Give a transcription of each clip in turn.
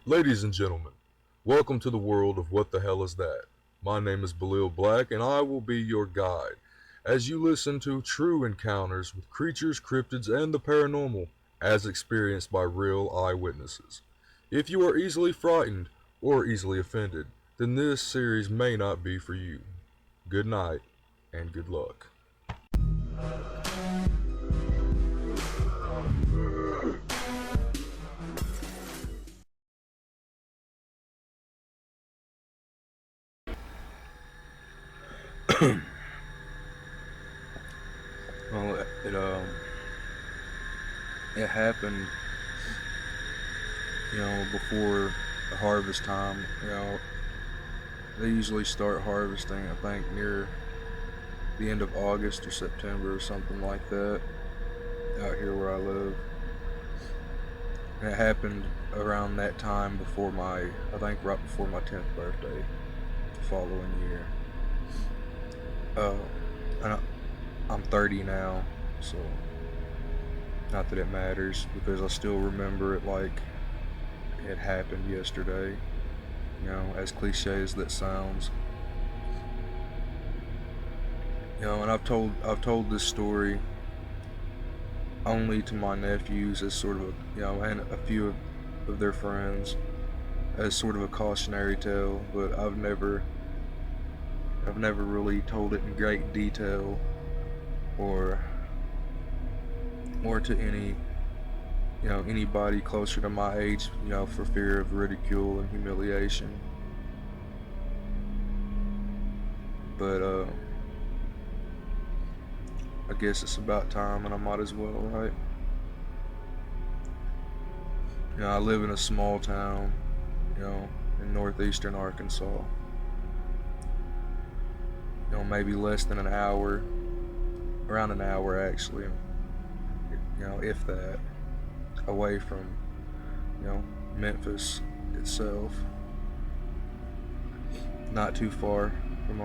Ladies and gentlemen, welcome to the world of What the Hell Is That? My name is Balil Black, and I will be your guide as you listen to true encounters with creatures, cryptids, and the paranormal as experienced by real eyewitnesses. If you are easily frightened or easily offended, then this series may not be for you. Good night, and good luck. Well, it happened, before the harvest time. They usually start harvesting, I think, near the end of August or September or something like that, out here where I live. And it happened around that time I think right before my 10th birthday, the following year. And I'm 30 now, so not that it matters because I still remember it like it happened yesterday, as cliche as that sounds. And I've told this story only to my nephews as sort of and a few of their friends as sort of a cautionary tale, but I've never really told it in great detail or to anybody closer to my age, for fear of ridicule and humiliation. But I guess it's about time and I might as well, right? I live in a small town, in northeastern Arkansas. Maybe less than an hour, around an hour actually, if that, away from, Memphis itself. Not too far from,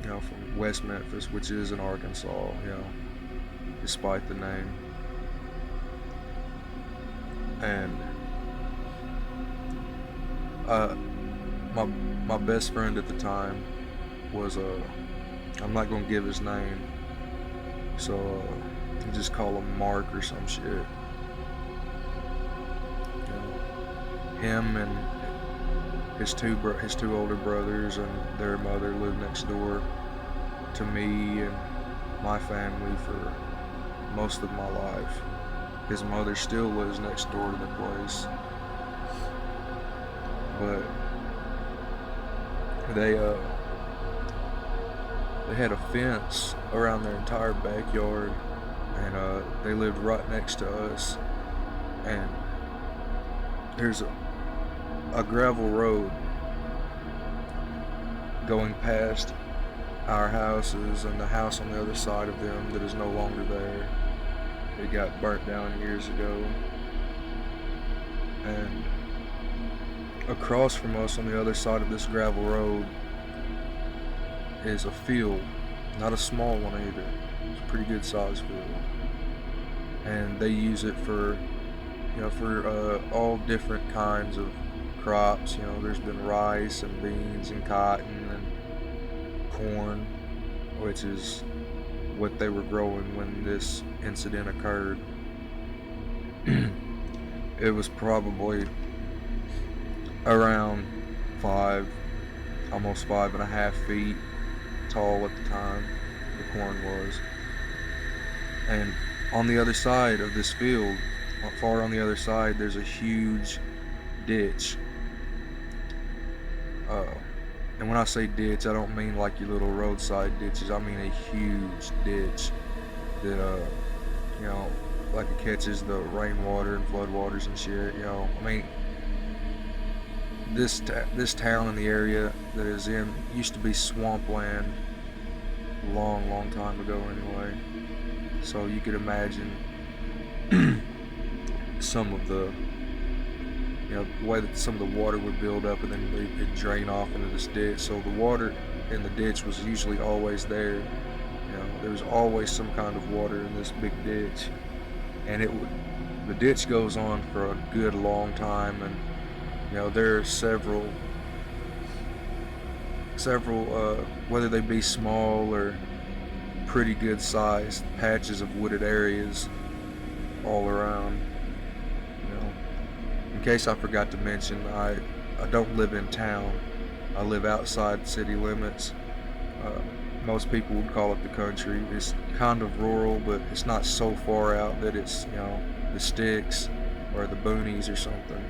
from West Memphis, which is in Arkansas, despite the name. And my best friend at the time was I'm not gonna give his name, so just call him Mark or some shit. Him and his two older brothers and their mother lived next door to me and my family for most of my life. His mother still lives next door to the place, but they had a fence around their entire backyard, and they lived right next to us. And there's a gravel road going past our houses and the house on the other side of them that is no longer there. It got burnt down years ago. And across from us on the other side of this gravel road is a field, not a small one either. It's a pretty good sized field. And they use it for all different kinds of crops. There's been rice and beans and cotton and corn, which is what they were growing when this incident occurred. It was probably around almost 5.5 feet tall at the time, the corn was. And on the other side of this field, far on the other side, there's a huge ditch. And when I say ditch, I don't mean like your little roadside ditches. I mean a huge ditch that, like it catches the rainwater and floodwaters and shit. I mean, this town and the area that is in used to be swampland long time ago anyway. So you could imagine some of the way that some of the water would build up and then it'd drain off into this ditch. So the water in the ditch was usually always there. There was always some kind of water in this big ditch, and the ditch goes on for a good long time, and there are several whether they be small or pretty good sized patches of wooded areas all around. In case I forgot to mention, I don't live in town. I live outside city limits. Most people would call it the country. It's kind of rural, but it's not so far out that it's the sticks or the boonies or something.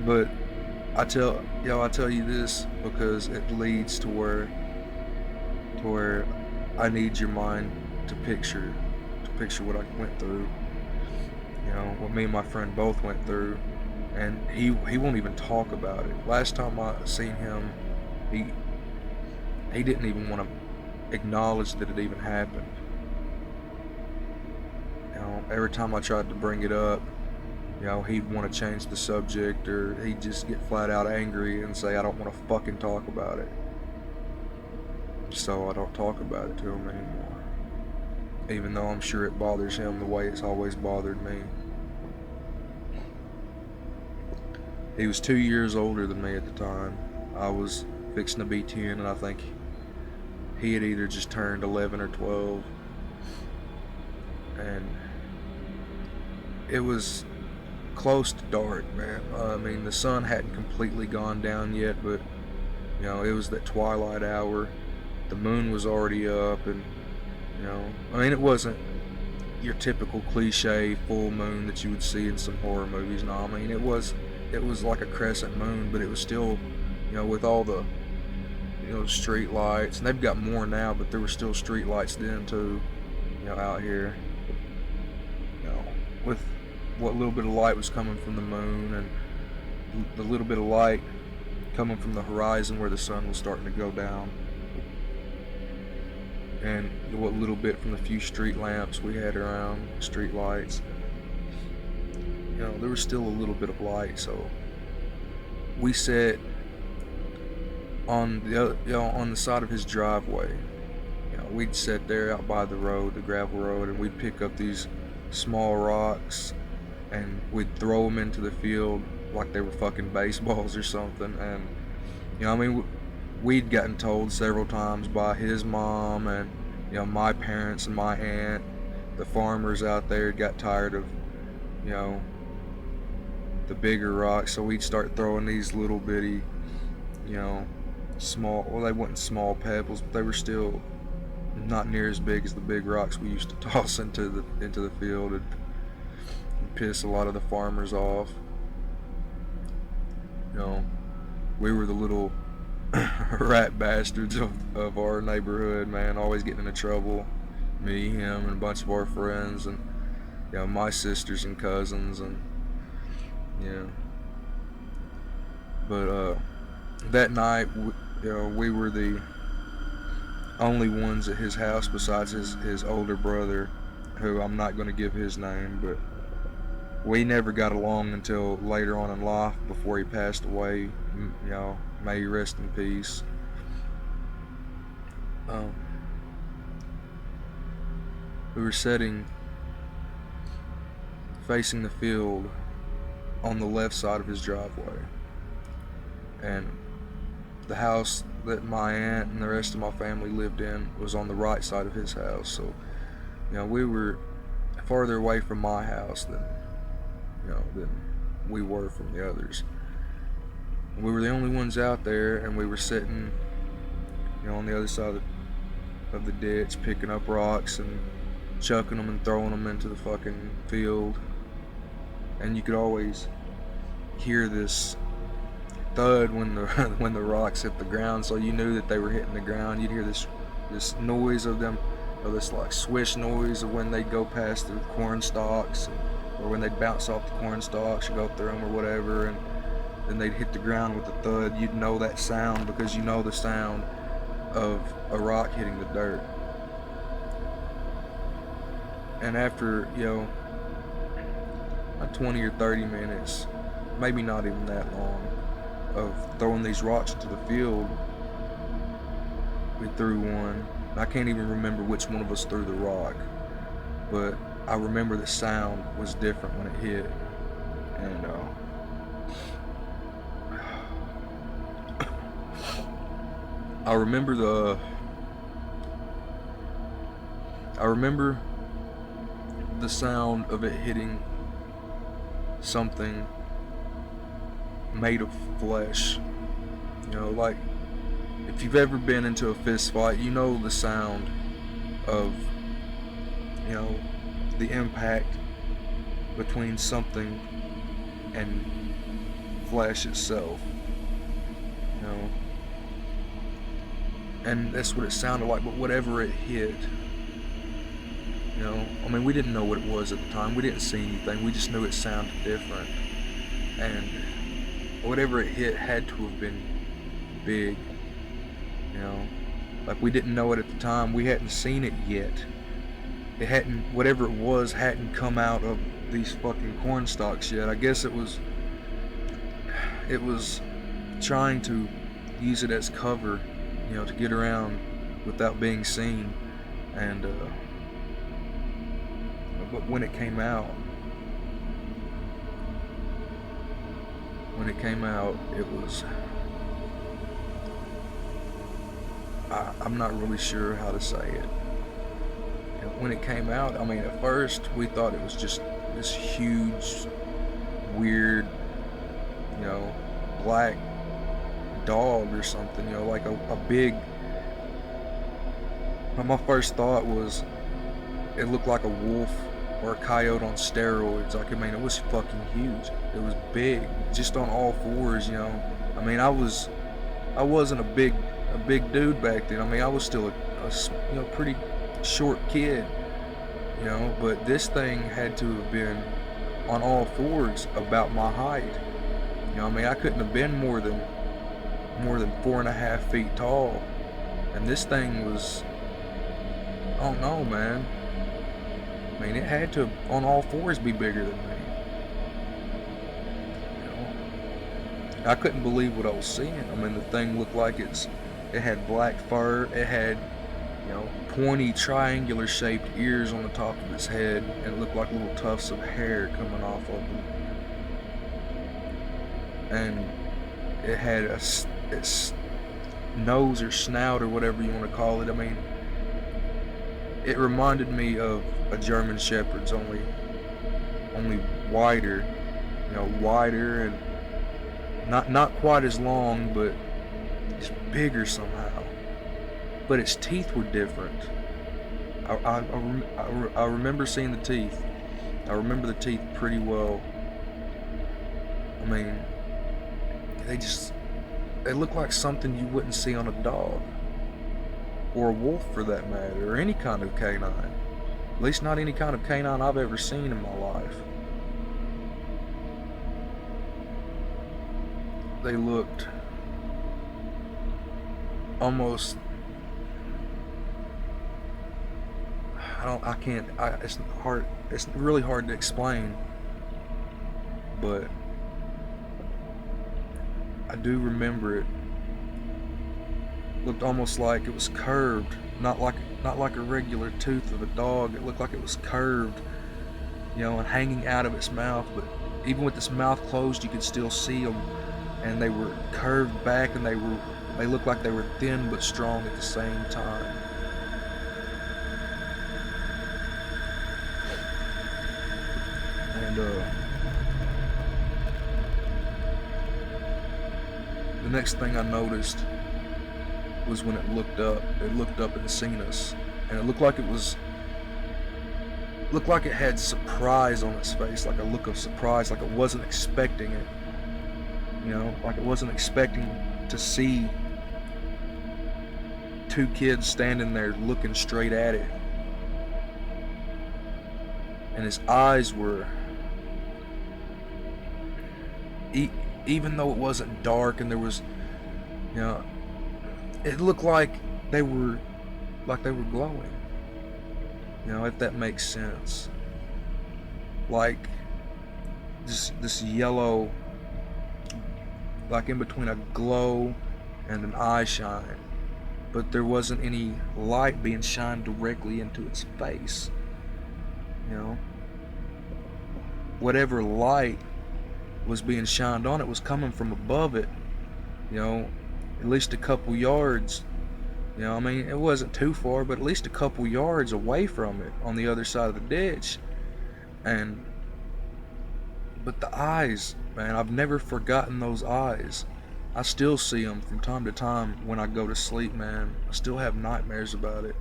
But I tell you this because it leads to where I need your mind to picture what I went through. What me and my friend both went through, and he won't even talk about it. Last time I seen him, he didn't even want to acknowledge that it even happened. Every time I tried to bring it up, he'd want to change the subject, or he'd just get flat out angry and say, I don't want to fucking talk about it. So I don't talk about it to him anymore. Even though I'm sure it bothers him the way it's always bothered me. He was 2 years older than me at the time. I was fixing to be 10, and I think he had either just turned 11 or 12. And it was close to dark, man. I mean, the sun hadn't completely gone down yet, but it was that twilight hour. The moon was already up, and it wasn't your typical cliche full moon that you would see in some horror movies. No, I mean, it was like a crescent moon, but it was still, with all the street lights, and they've got more now, but there were still street lights then too, out here, with what little bit of light was coming from the moon, and the little bit of light coming from the horizon where the sun was starting to go down, and what little bit from the few street lamps we had around, street lights. There was still a little bit of light, so we sat on the side of his driveway. We'd sit there out by the road, the gravel road, and we'd pick up these small rocks and we'd throw them into the field like they were fucking baseballs or something. And we'd gotten told several times by his mom and my parents and my aunt, the farmers out there got tired of the bigger rocks, so we'd start throwing these little bitty small, well, they weren't small pebbles, but they were still not near as big as the big rocks we used to toss into the field and piss a lot of the farmers off. We were the little rat bastards of our neighborhood, man, always getting into trouble. Me, him, and a bunch of our friends, and my sisters and cousins, and but that night, we were the only ones at his house besides his older brother, who I'm not going to give his name, but we never got along until later on in life before he passed away. May he rest in peace. We were sitting facing the field on the left side of his driveway, and the house that my aunt and the rest of my family lived in was on the right side of his house. So we were farther away from my house than we were from the others. We were the only ones out there, and we were sitting on the other side of the ditch, picking up rocks and chucking them and throwing them into the fucking field. And you could always hear this thud when the rocks hit the ground, so you knew that they were hitting the ground. You'd hear this noise of them, or this like swish noise of when they'd go past the corn stalks, or when they'd bounce off the corn stalks or go through them or whatever, and then they'd hit the ground with a thud. You'd know that sound because you know the sound of a rock hitting the dirt. And after 20 or 30 minutes, maybe not even that long, of throwing these rocks into the field, we threw one. I can't even remember which one of us threw the rock, but I remember the sound was different when it hit, and I remember the sound of it hitting something made of flesh. You know, like if you've ever been into a fist fight, you know the sound of, you know, the impact between something and flesh itself. You know, and that's what it sounded like. But whatever it hit, you know, I mean, we didn't know what it was at the time. We didn't see anything. We just knew it sounded different. And whatever it hit had to have been big. You know, like we didn't know it at the time. We hadn't seen it yet. It hadn't, whatever it was, hadn't come out of these fucking corn stalks yet. I guess it was trying to use it as cover, you know, to get around without being seen. And but when it came out, it was, I'm not really sure how to say it. When it came out, I mean, at first we thought it was just this huge, weird, you know, black dog or something, you know, like a big, my first thought was it looked like a wolf or a coyote on steroids. Like, I mean, it was fucking huge. It was big, just on all fours, you know. I mean, I wasn't a big dude back then. I mean, I was still a pretty short kid, you know, but this thing had to have been on all fours about my height. You know, I mean, I couldn't have been more than 4.5 feet tall, and this thing was, I don't know, man. I mean, it had to, on all fours, be bigger than me. You know, I couldn't believe what I was seeing. I mean, the thing looked like it had black fur. It had, you know, pointy, triangular shaped ears on the top of its head, and it looked like little tufts of hair coming off of them. And it had its nose or snout or whatever you want to call it. I mean, it reminded me of a German Shepherd's, only wider, you know, wider and not quite as long, but it's bigger somehow. But its teeth were different. I remember seeing the teeth. I remember the teeth pretty well. I mean, they look like something you wouldn't see on a dog, or a wolf for that matter, or any kind of canine. At least not any kind of canine I've ever seen in my life. They looked almost, it's really hard to explain, but I do remember it looked almost like it was curved, not like a regular tooth of a dog. It looked like it was curved, you know, and hanging out of its mouth, but even with its mouth closed, you could still see them, and they were curved back, and they looked like they were thin but strong at the same time. And the next thing I noticed was when it looked up and seen us, and it looked like it had surprise on its face, like a look of surprise, like it wasn't expecting it, you know, like it wasn't expecting to see two kids standing there looking straight at it. And his eyes were, even though it wasn't dark and there was, you know, it looked like they were glowing. You know, if that makes sense. Like this yellow, like in between a glow and an eye shine, but there wasn't any light being shined directly into its face. you know. Whatever light was being shined on it was coming from above it, you know, at least a couple yards. You know, I mean, it wasn't too far, but at least a couple yards away from it on the other side of the ditch. But the eyes, man, I've never forgotten those eyes. I still see them from time to time when I go to sleep, man. I still have nightmares about it.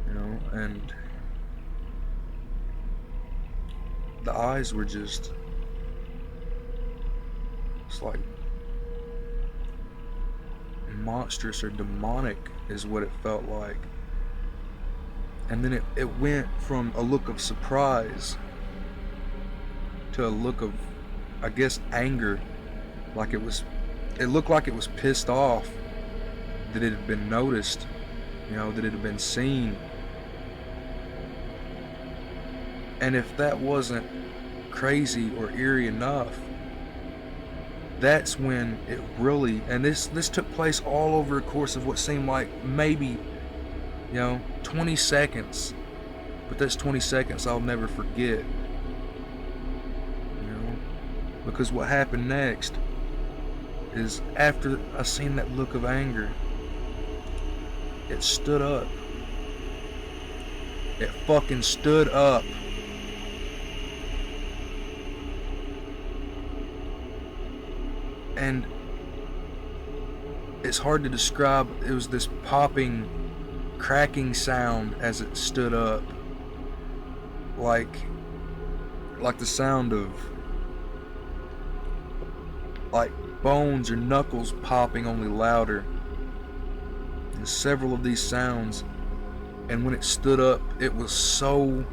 You know, and the eyes were just, it's like monstrous or demonic is what it felt like. And then it went from a look of surprise to a look of, I guess, anger. Like it looked like it was pissed off that it had been noticed, you know, that it had been seen. And if that wasn't crazy or eerie enough, that's when it really, and this took place all over a course of what seemed like maybe, 20 seconds. But that's 20 seconds I'll never forget. Because what happened next is after I seen that look of anger, it stood up. It fucking stood up. And it's hard to describe. It was this popping, cracking sound as it stood up, like the sound of like bones or knuckles popping, only louder. And several of these sounds, and when it stood up, it was so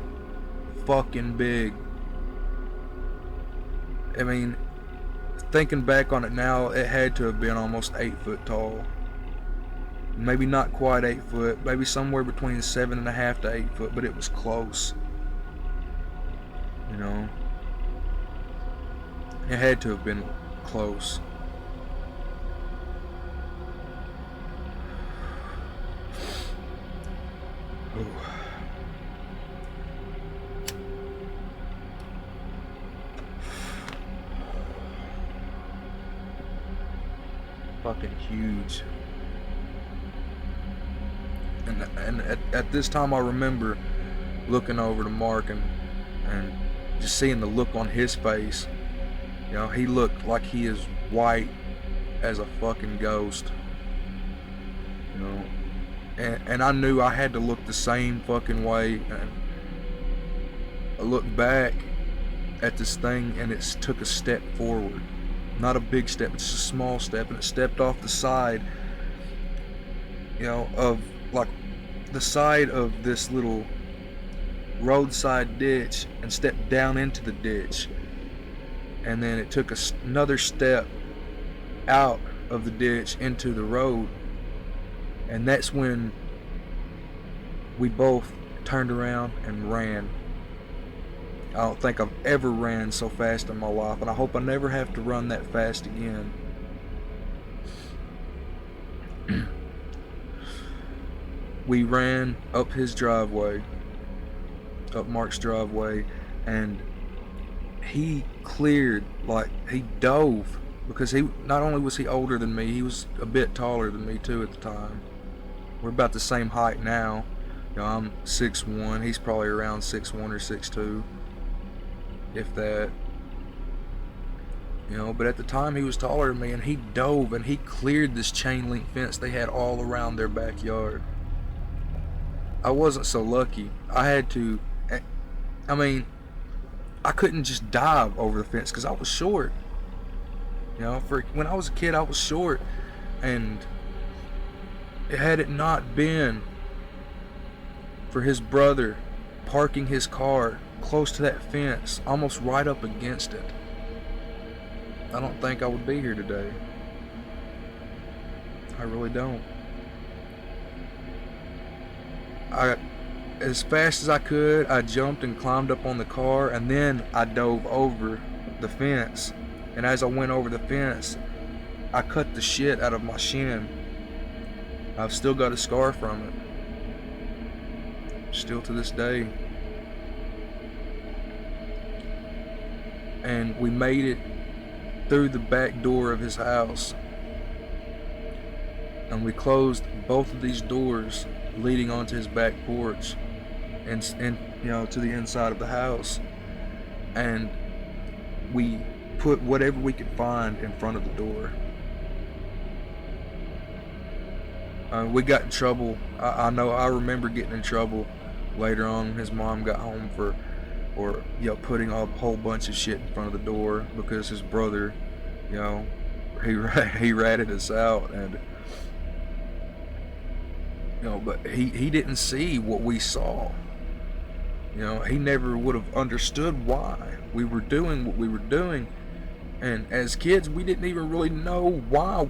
fucking big. I mean, thinking back on it now, it had to have been almost 8 foot tall. Maybe not quite 8 foot, maybe somewhere between 7.5 to 8 foot, but it was close. It had to have been close. Ooh. Fucking huge. And at this time I remember looking over to Mark and just seeing the look on his face. He looked like he is white as a fucking ghost. And I knew I had to look the same fucking way. And I looked back at this thing and it took a step forward. Not a big step, it's just a small step, and it stepped off the side, of like the side of this little roadside ditch, and stepped down into the ditch. And then it took another step out of the ditch into the road. And that's when we both turned around and ran. I don't think I've ever ran so fast in my life, and I hope I never have to run that fast again. We ran up his driveway, up Mark's driveway, and he cleared, like he dove, because he not only was he older than me, he was a bit taller than me too at the time. We're about the same height now. I'm 6'1", he's probably around 6'1" or 6'2", if that. But at the time he was taller than me, and he dove and he cleared this chain link fence they had all around their backyard. I wasn't so lucky. I had to, I couldn't just dive over the fence because I was short. For when I was a kid, I was short, and had it not been for his brother parking his car close to that fence, almost right up against it, I don't think I would be here today. I really don't. As fast as I could, I jumped and climbed up on the car, and then I dove over the fence. And as I went over the fence, I cut the shit out of my shin. I've still got a scar from it. still to this day. And we made it through the back door of his house, and we closed both of these doors leading onto his back porch and to the inside of the house, and we put whatever we could find in front of the door. We got in trouble. I remember getting in trouble later on. His mom got home for putting a whole bunch of shit in front of the door because his brother, he ratted us out, and but he didn't see what we saw. He never would have understood why we were doing what we were doing. And as kids, we didn't even really know why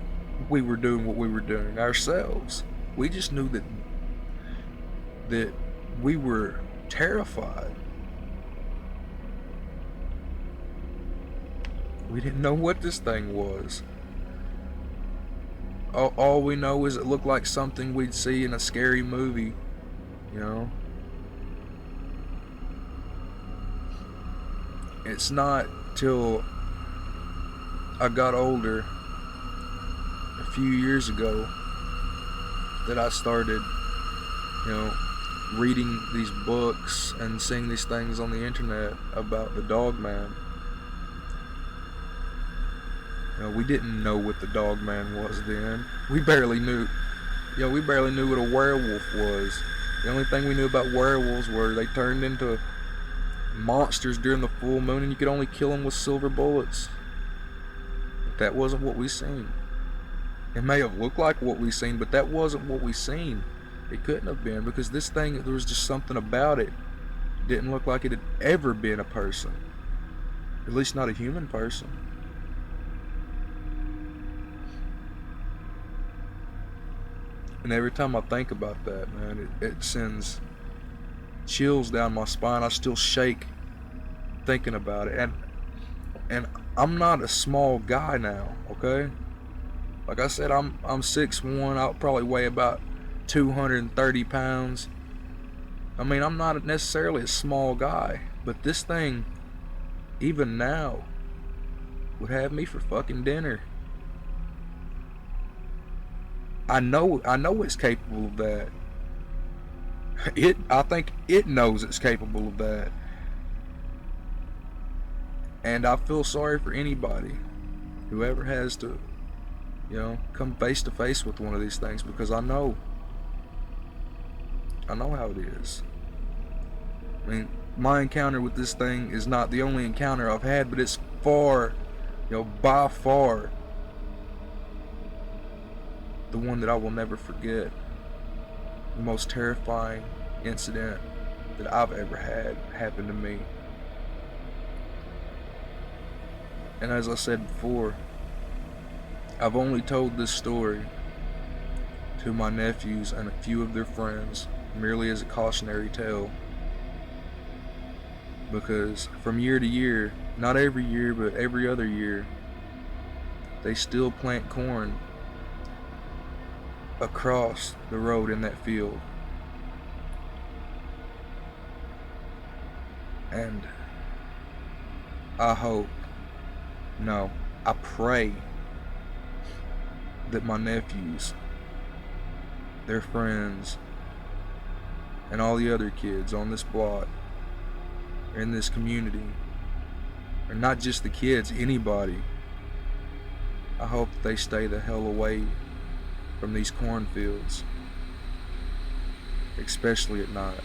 we were doing what we were doing ourselves. We just knew that we were terrified. We didn't know what this thing was. All we know is it looked like something we'd see in a scary movie, It's not till I got older, a few years ago, that I started, reading these books and seeing these things on the internet about the Dog Man. We didn't know what the Dog Man was then. We barely knew what a werewolf was. The only thing we knew about werewolves were they turned into monsters during the full moon, and you could only kill them with silver bullets. But that wasn't what we seen. It may have looked like what we seen, but that wasn't what we seen. It couldn't have been, because this thing, there was just something about it. It didn't look like it had ever been a person. At least not a human person. And every time I think about that, man, it sends chills down my spine. I still shake thinking about it. And I'm not a small guy now, okay? Like I said, I'm 6'1". I'll probably weigh about 230 pounds. I mean, I'm not necessarily a small guy, but this thing, even now, would have me for fucking dinner. I know it's capable of that. I think it knows it's capable of that. And I feel sorry for anybody who ever has to, come face to face with one of these things, because I know how it is. I mean, my encounter with this thing is not the only encounter I've had, but it's far, by far, the one that I will never forget. The most terrifying incident that I've ever had happen to me. And as I said before, I've only told this story to my nephews and a few of their friends merely as a cautionary tale, because from year to year, not every year but every other year, they still plant corn across the road in that field. And I pray that my nephews, their friends, and all the other kids on this block, in this community, or not just the kids, anybody, I hope that they stay the hell away from these cornfields, especially at night.